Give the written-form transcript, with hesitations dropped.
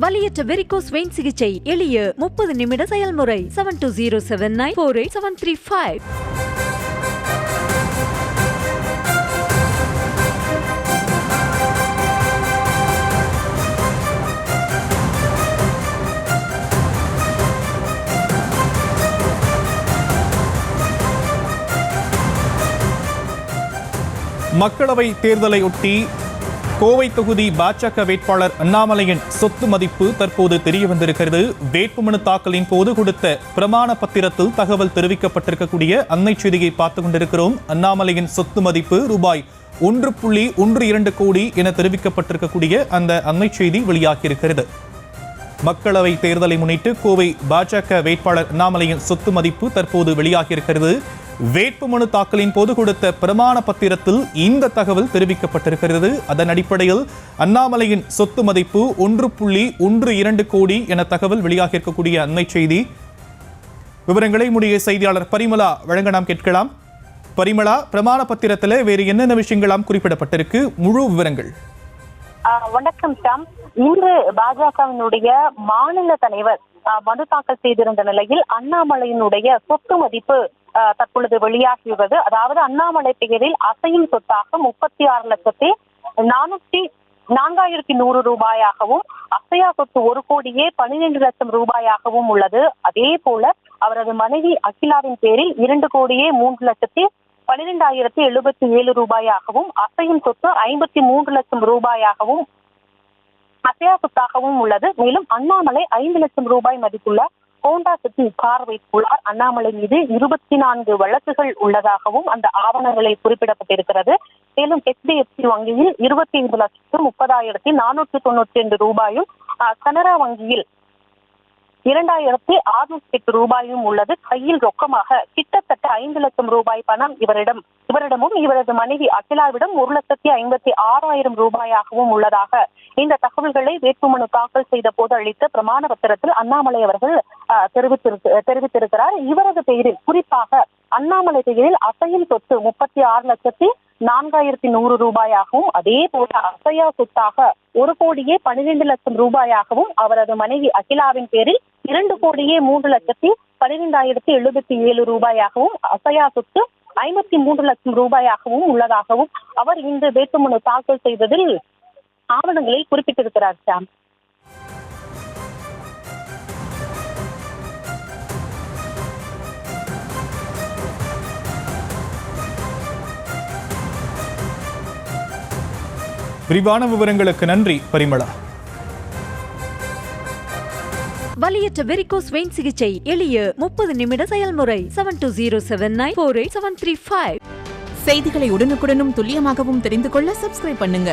வலியற்ற varicose vein சிகிச்சை எளிய 30 நிமிட செயல்முறை 7207948735. மக்களவை தேர்தலை ஒட்டி கோவை தொகுதி பாஜக வேட்பாளர் அண்ணாமலையின் சொத்து மதிப்பு தற்போது தெரிய வந்திருக்கிறது. வேட்புமனு தாக்கலின் போது கொடுத்த பிரமாண பத்திரத்தில் தகவல் தெரிவிக்கப்பட்டிருக்கக்கூடிய அன்னை செய்தியை பார்த்துக் கொண்டிருக்கிறோம். அண்ணாமலையின் சொத்து மதிப்பு ரூபாய் 1.12 கோடி என தெரிவிக்கப்பட்டிருக்கக்கூடிய அந்த அன்னை செய்தி வெளியாகியிருக்கிறது. மக்களவை தேர்தலை முன்னிட்டு கோவை பாஜக வேட்பாளர் அண்ணாமலையின் சொத்து மதிப்பு தற்போது வெளியாகியிருக்கிறது. வேட்புமனு தாக்கலின் போது கொடுத்த பிரமாண பத்திரத்தில் இந்த தகவல் தெரிவிக்கப்பட்டிருக்கிறது. அதன் அடிப்படையில் அண்ணாமலையின் சொத்து மதிப்பு 1.12 கோடி என தகவல் வெளியாக இருக்கக்கூடிய அண்மை செய்தி. விவரங்களை முடிய செய்தியாளர் பரிமளா வழங்க நாம் கேட்கலாம். பரிமளா, பிரமாண பத்திரத்தில் வேறு என்னென்ன விஷயங்களாம் குறிப்பிடப்பட்டிருக்கு? முழு விவரங்கள். வணக்கம் சாம். இன்று பாஜகவினுடைய மாநில தலைவர் மனு தாக்கல் செய்திருந்த நிலையில் அண்ணாமலையினுடைய சொத்து மதிப்பு தற்பொழுது வெளியாகியுள்ளது. அதாவது அண்ணாமலை பெயரில் அசையும் சொத்தாக 36,4,100 ரூபாயாகவும் அசையா சொத்து 1,12,00,000 ரூபாயாகவும் உள்ளது. அதே போல அவரது மனைவி அகிலாவின் பேரில் 2,03,12,077 ரூபாயாகவும் அசையும் சொத்து 53 லட்சம் ரூபாயாகவும் அசையா சொத்தாகவும் உள்ளது. மேலும் அண்ணாமலை 5 லட்சம் ரூபாய் மதிப்புள்ள ஹோண்டா சிட்டி கார் வைத்துள்ளார். அண்ணாமலை மீது 24 வழக்குகள் உள்ளதாகவும் அந்த ஆவணங்களில் குறிப்பிடப்பட்டிருக்கிறது. மேலும் HDFC வங்கியில் 25,30,492 ரூபாயும், கனரா வங்கியில் 2,608 ரூபாயும் உள்ளது. கையில் ரொக்கமாக கிட்டத்தட்ட 5 லட்சம் ரூபாய் பணம் இவரிடமும் இவரது மனைவி அகிலாவிடம் 1,56,000 ரூபாயாகவும் உள்ளதாக இந்த தகவல்களை வேட்புமனு தாக்கல் செய்த போது அளித்த பிரமாண பத்திரத்தில் அண்ணாமலை அவர்கள் தெரிவித்திருக்கிறார். இவரது பெயரில், குறிப்பாக அண்ணாமலை பெயரில் அசையும் சொத்து 36,04,100 ரூபாயாகவும், அதே போல அசையா சொத்தாக 1,12,00,000 ரூபாயாகவும், அவரது மனைவி அகிலாவின் பேரில் 2,03,12,077 ரூபாயாகவும், அசையா சொத்து 53 லட்சம் ரூபாயாகவும் உள்ளதாகவும் அவர் இன்று வேட்புமனு தாக்கல் செய்ததில் ஆவணங்களில் குறிப்பிட்டிருக்கிறார் சாம். விரிவான விவரங்களுக்கு நன்றி பரிமளா. வலியற்ற வெரிகோஸ் வெயின் சிகிச்சை எளிய 30 நிமிட செயல்முறை 7207948735. செய்திகளை உடனுக்குடனும் துல்லியமாகவும் தெரிந்து கொள்ள சப்ஸ்கிரைப் பண்ணுங்க.